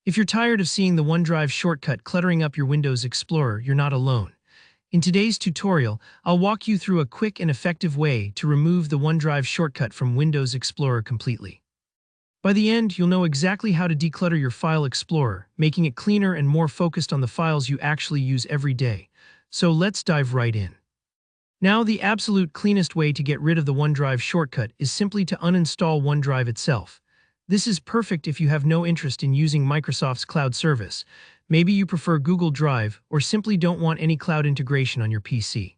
If you're tired of seeing the OneDrive shortcut cluttering up your Windows Explorer, you're not alone. In today's tutorial, I'll walk you through a quick and effective way to remove the OneDrive shortcut from Windows Explorer completely. By the end, you'll know exactly how to declutter your File Explorer, making it cleaner and more focused on the files you actually use every day. So let's dive right in. Now, the absolute cleanest way to get rid of the OneDrive shortcut is simply to uninstall OneDrive itself. This is perfect if you have no interest in using Microsoft's cloud service. Maybe you prefer Google Drive or simply don't want any cloud integration on your PC.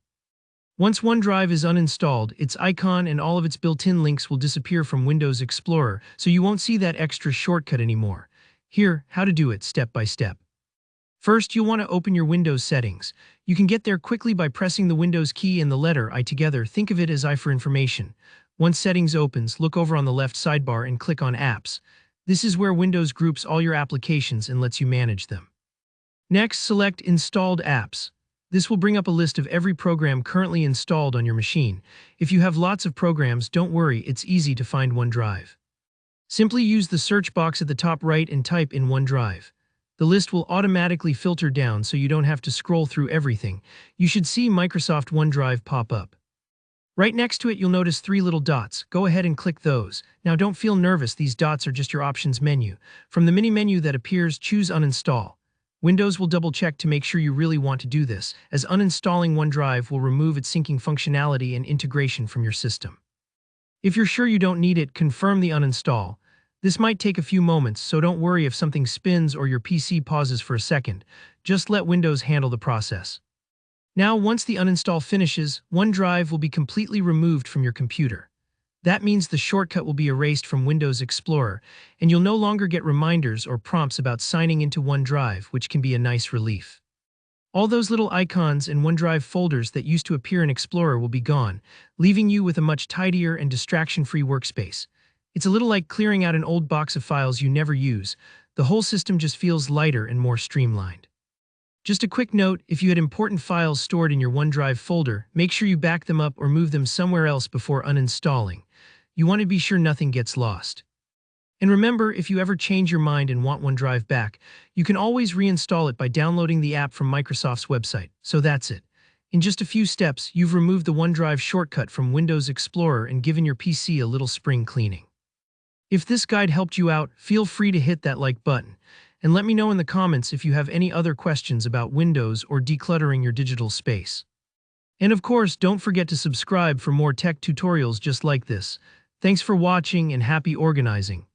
Once OneDrive is uninstalled, its icon and all of its built-in links will disappear from Windows Explorer, so you won't see that extra shortcut anymore. Here, how to do it step by step. First, you'll want to open your Windows settings. You can get there quickly by pressing the Windows key and the letter I together. Think of it as I for information. Once Settings opens, look over on the left sidebar and click on Apps. This is where Windows groups all your applications and lets you manage them. Next, select Installed Apps. This will bring up a list of every program currently installed on your machine. If you have lots of programs, don't worry, it's easy to find OneDrive. Simply use the search box at the top right and type in OneDrive. The list will automatically filter down so you don't have to scroll through everything. You should see Microsoft OneDrive pop up. Right next to it, you'll notice 3 little dots. Go ahead and click those. Now don't feel nervous, these dots are just your options menu. From the mini menu that appears, choose Uninstall. Windows will double-check to make sure you really want to do this, as uninstalling OneDrive will remove its syncing functionality and integration from your system. If you're sure you don't need it, confirm the uninstall. This might take a few moments, so don't worry if something spins or your PC pauses for a second. Just let Windows handle the process. Now, once the uninstall finishes, OneDrive will be completely removed from your computer. That means the shortcut will be erased from Windows Explorer, and you'll no longer get reminders or prompts about signing into OneDrive, which can be a nice relief. All those little icons and OneDrive folders that used to appear in Explorer will be gone, leaving you with a much tidier and distraction-free workspace. It's a little like clearing out an old box of files you never use. The whole system just feels lighter and more streamlined. Just a quick note, if you had important files stored in your OneDrive folder, make sure you back them up or move them somewhere else before uninstalling. You want to be sure nothing gets lost. And remember, if you ever change your mind and want OneDrive back, you can always reinstall it by downloading the app from Microsoft's website. So that's it. In just a few steps, you've removed the OneDrive shortcut from Windows Explorer and given your PC a little spring cleaning. If this guide helped you out, feel free to hit that like button. And let me know in the comments if you have any other questions about Windows or decluttering your digital space. And of course, don't forget to subscribe for more tech tutorials just like this. Thanks for watching and happy organizing.